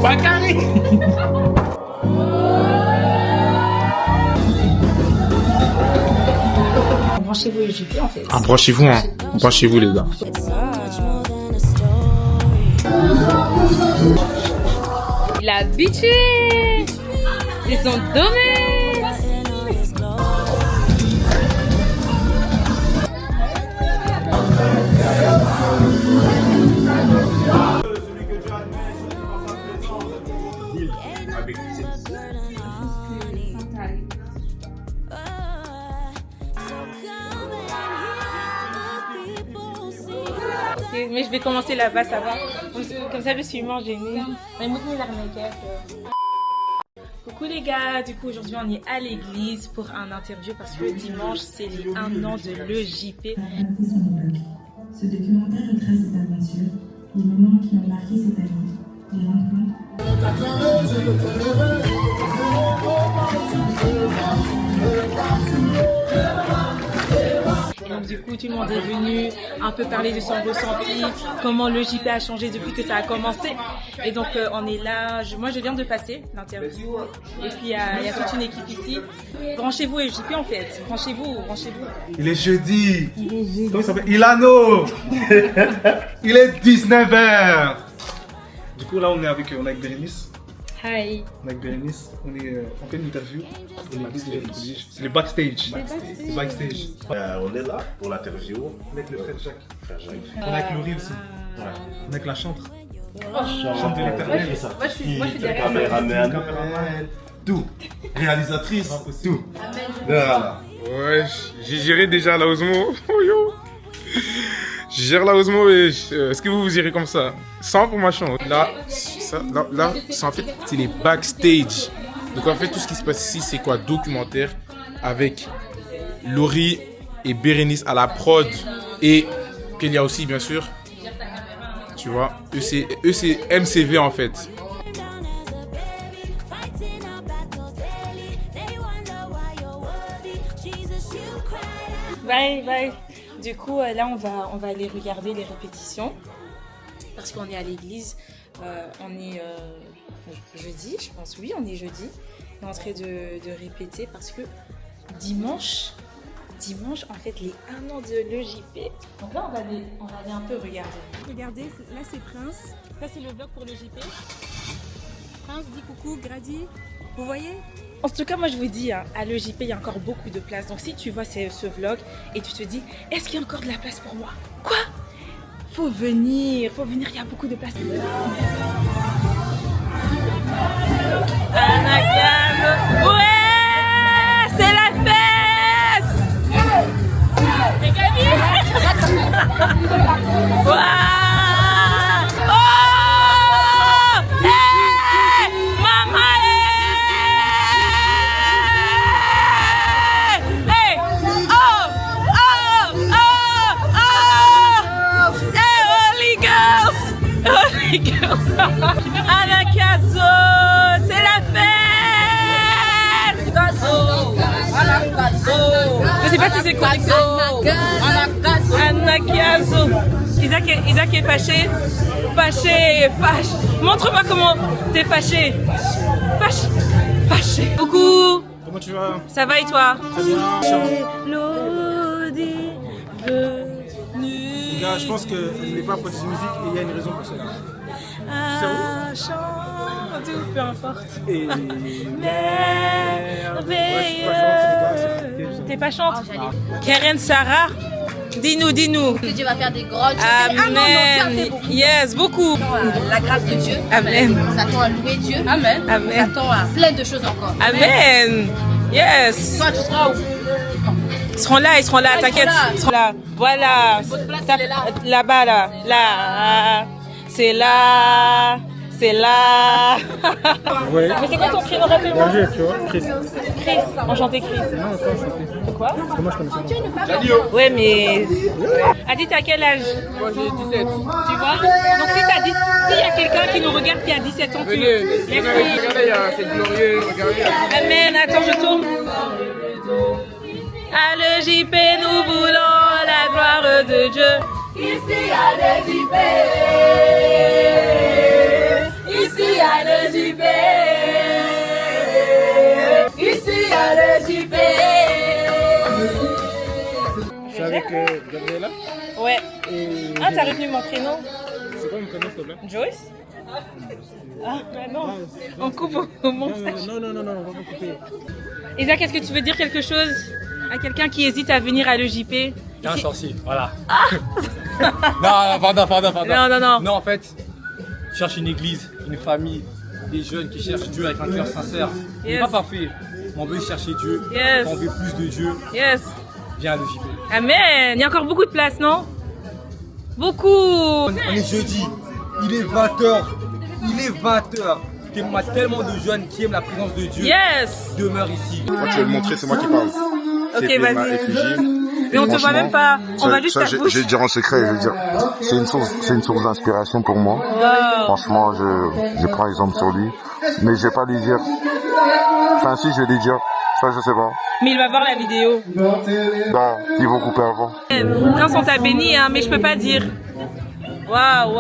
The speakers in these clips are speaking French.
Bakary. Branchez-vous les JP en fait. Ah, branchez-vous, hein. Branchez-vous, les gars. Il a habitué. C'est son domaine. Mais je vais commencer là-bas, ça va. Comme ça, je suis moins gênée. Coucou les gars, du coup aujourd'hui on est à l'église pour un interview parce que dimanche c'est les 1 an de l'EJP. Ce documentaire retrace cette aventure, les moments qui ont marqué cette année, les rencontres. Et donc du coup tout le monde est venu un peu parler de son ressenti, comment l'EJP a changé depuis que ça a commencé. Et donc on est là, moi je viens de passer l'interview et puis il y a toute une équipe ici. Branchez-vous EJP en fait, branchez-vous. Il est jeudi. Comment il s'appelle? Ilano. Il est 19h. Du coup là on est avec Bérénice. Hi. On est avec Bérénice, on est en pleine interview. C'est le backstage. Le backstage. On est là pour l'interview. Avec le frère Jacques. Frère Jacques. On est avec Laurie aussi. Ouais. On est avec la chantre. Chante de l'éternel. Moi, je suis derrière. Caméraman. Tout. Réalisatrice. Tout. Voilà. Ouais, j'ai géré déjà la Osmo. Oh, yo. Je gère la Osmo et est-ce que vous irez comme ça? Sans formation. Là, c'est en fait, c'est les backstage. Donc en fait, tout ce qui se passe ici, c'est quoi? Documentaire avec Laurie et Bérénice à la prod et Kélia aussi, bien sûr. Tu vois, eux c'est MCV en fait. Bye. Du coup, là, on va aller regarder les répétitions parce qu'on est à l'église. On est jeudi, je pense. Oui, on est jeudi. On est en train de répéter parce que dimanche, en fait, les 1 an de l'EJP. Donc là, on va aller un peu regarder. Regardez, là c'est Prince. Ça, c'est le vlog pour l'EJP. Prince dit coucou, Grady. Vous voyez? En tout cas, moi je vous dis, hein, à l'EJP, il y a encore beaucoup de place. Donc si tu vois ce vlog et tu te dis, est-ce qu'il y a encore de la place pour moi? Quoi? Faut venir, il y a beaucoup de place. Anakan, ouais, c'est la fête! C'est gagné! Waouh! Anakazo, c'est la fête! Je sais pas si c'est correct. Anakazo. Isaac est fâché. Fâche. Montre-moi comment t'es fâché. Fâché. Coucou. Comment tu vas? Ça va et toi? Très bien. Mélodie venue. Les gars, je pense qu'elle n'est pas produit de musique et il y a une raison pour cela. Un chant, peu importe. Et merveilleux. T'es pas chante? Karen Sarah, dis-nous. Que Dieu va faire des grandes choses. Amen. Yes, beaucoup. La grâce de Dieu. Amen. On s'attend à louer Dieu. Amen. On Amen. s'attend à plein de choses encore. Amen. Yes. Toi, tu seras où? Ils seront là, t'inquiète. Ils seront là. Voilà. Votre place, elle est là. Là-bas, là. C'est là. ouais. Mais c'est quoi ton prénom, rappelle-moi? Bonjour, tu vois, Chris. Chris. Enchanté, Chris. Non, pas enchanté. Quoi? Parce que moi je connais ça. Ouais, mais. Adi, t'as quel âge? Moi j'ai 17. Tu vois? Donc s'il y a quelqu'un qui nous regarde qui a 17 ans, tu Venez, Merci. regardez, c'est glorieux, regardez. Amen. Attends, je tourne. À l'EJP, nous voulons la gloire de Dieu. Ici à l'EJP. Ici à le JP. Ici à le JP. Je suis avec Gabriela. Ouais. Et Ah, t'as retenu mon prénom? c'est quoi mon prénom, s'il te plaît? Joyce? Ah, bah non. On coupe au montage. Non, on va pas couper. Isaac, est-ce que tu veux dire quelque chose à quelqu'un qui hésite à venir à l'EJP? T'es un sorcier, voilà. Non, pardon. Non. Non, en fait, je cherche une église, une famille, des jeunes qui cherchent Dieu avec un cœur sincère. On n'est Yes. pas parfait, mais on veut chercher Dieu. Yes. On veut plus de Dieu. Yes. Viens à l'EJP. Amen. Il y a encore beaucoup de place, non? Beaucoup. On est jeudi, il est 20h. Il est 20h. Il y a tellement de jeunes qui aiment la présence de Dieu. Yes. Qui demeurent ici. Moi, tu veux le montrer, c'est moi qui parle. Ok, C'est ma vas-y. effigie. Mais on te voit Franchement, même pas. On va juste ça, ta je bouche. vais te dire en secret, je vais dire, c'est une source d'inspiration pour moi. Wow. Franchement, je prends exemple sur lui, mais je vais pas lui dire. Enfin, si, je vais lui dire. Ça, je sais pas. Mais il va voir la vidéo. Non, ils vont couper avant. Prince, on t'a béni, hein, mais je peux pas dire. Waouh.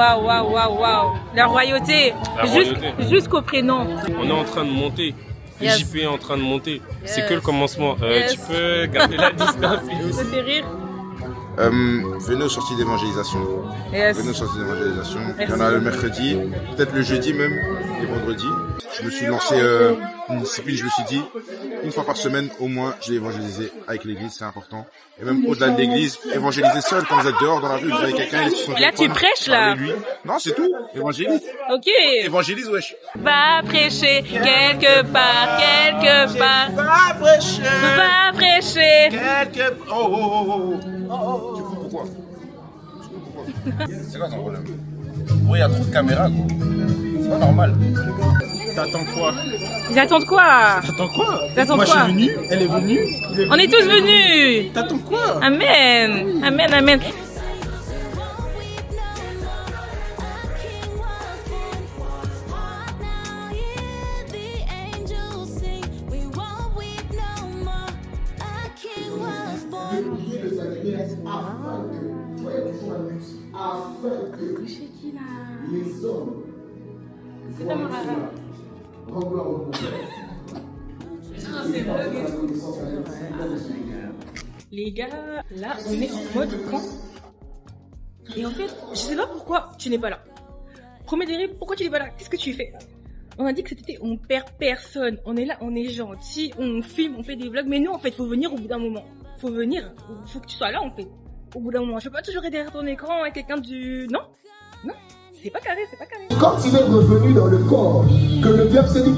La royauté. Jusqu'au prénom. On est en train de monter. Yes. JP est en train de monter. C'est Yes. que le commencement. Yes. Tu peux garder la distance. Ça te fait rire? Venez aux sorties d'évangélisation. Yes. Venez aux sorties d'évangélisation. Il y Merci en a le mercredi, peut-être le jeudi même, et vendredi. Je me suis lancé une discipline, je me suis dit, une fois par semaine, au moins, je vais évangéliser avec l'église, c'est important. Et même au-delà de l'église, évangéliser seul, quand vous êtes dehors dans la rue, vous avez quelqu'un, il est sur son Et là, tu téléphone, prêches, là. parlez-lui. Non, c'est tout. Évangélise. Ok. Évangélise, wesh. Va prêcher quelque part. Va prêcher. Va prêcher. Tu coupes pourquoi? C'est quoi ton problème? Oui, il y a trop de caméras, gros. C'est pas normal. T'attends quoi? Ils attendent quoi? T'attends quoi? Ils attendent Moi, je quoi? suis venu, elle est venue. On est tous venus. T'attends quoi? Amen. Les gars, là, on est en mode camp. Et en fait, je sais pas pourquoi tu n'es pas là. Premier degré, pourquoi tu n'es pas là? Qu'est-ce que tu fais? On a dit que cet été, on perd personne. On est là, on est gentil, on filme, on fait des vlogs. Mais nous, en fait, faut venir au bout d'un moment. Faut venir, faut que tu sois là, en fait. Au bout d'un moment, je peux pas toujours être derrière ton écran avec quelqu'un du... Non, c'est pas carré. Quand il est revenu dans le corps, que le diable s'est dit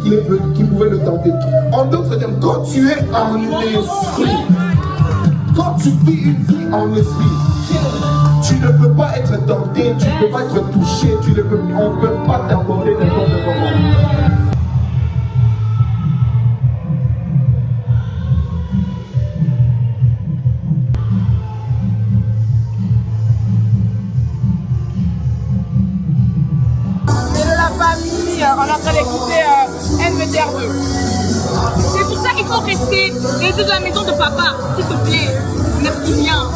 qu'il pouvait le tenter. En d'autres termes, quand tu es en esprit, quand tu vis une vie en esprit, tu ne peux pas être tenté, tu ne peux pas être touché, on ne peut pas t'aborder n'importe comment. On est en train d'écouter NVTR2. C'est pour ça qu'il faut rester de la maison de papa, s'il te plaît. Merci bien.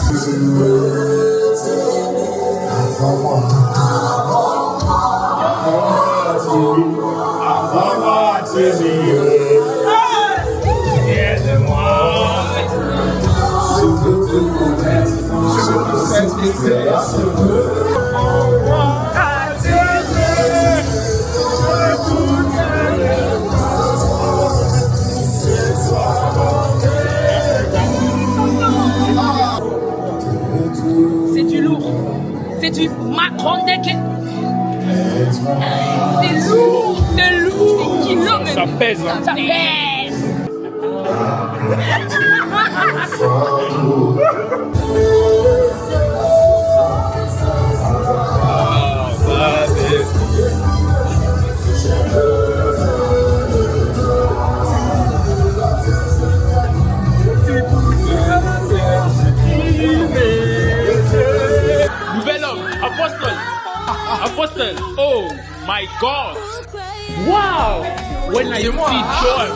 C'est du lourd. C'est du Macron deck. C'est lourd. C'est kilomètres. Ça pèse, hein. Ça pèse. Nouvel homme, apostle. Oh my God. Wow. When I see Joel,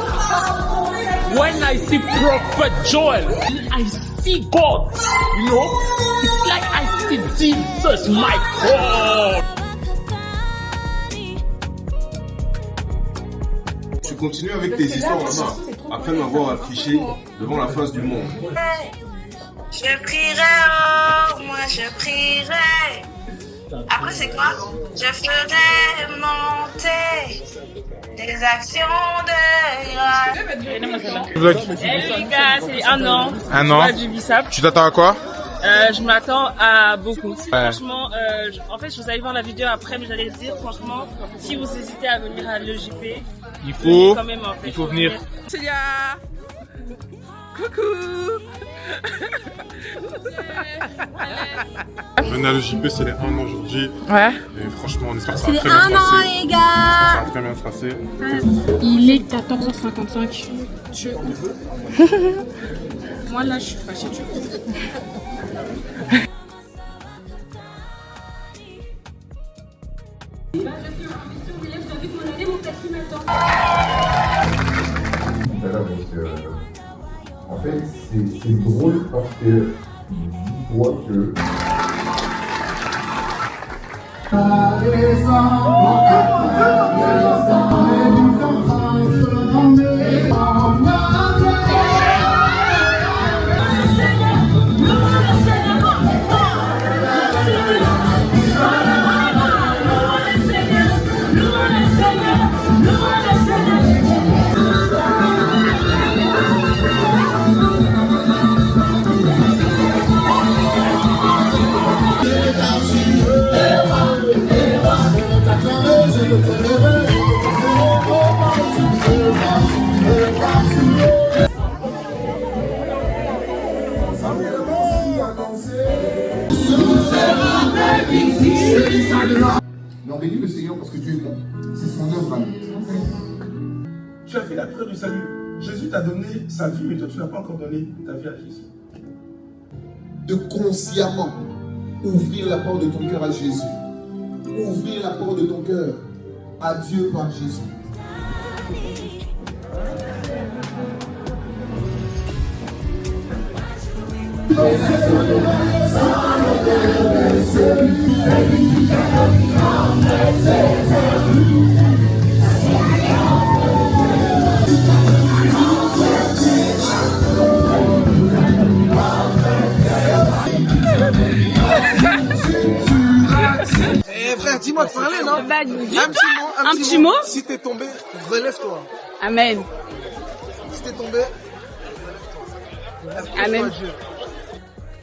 when I see Prophet Joel, I see God. You know, it's like I see Jesus. My God. Tu continues avec tes histoires là-bas, après m'avoir affiché devant la face du monde. Je prierai, oh, moi je prierai. Après c'est quoi? Je ferai monter des actions de grâce. Hey les gars, c'est un an. Un an. Tu t'attends à quoi? Je m'attends à beaucoup. Franchement, en fait, je vous allez voir la vidéo après, mais j'allais dire, franchement, si vous hésitez à venir à l'EJP, il faut quand même, en fait, il faut venir. Célia, coucou. Venez à l'EJP, c'est les 1 an aujourd'hui. Ouais. Et franchement, on espère que ça va C'est très les bien 1 se an, passer. les gars. Ça va très bien se passer. Il est 14h55. Moi là, je suis fâchée. En fait, c'est drôle parce que dis-toi que mais on bénit le Seigneur parce que Dieu est bon. C'est son œuvre à nous. Tu as fait la prière du salut. Jésus t'a donné sa vie, mais toi tu n'as pas encore donné ta vie à Jésus. De consciemment ouvrir la porte de ton cœur à Jésus. Ouvrir la porte de ton cœur à Dieu par Jésus. Eh frère, dis-moi de parler, non? Un petit mot. Si t'es tombé, relève-toi. Amen. Si t'es tombé, Amen. Dieu.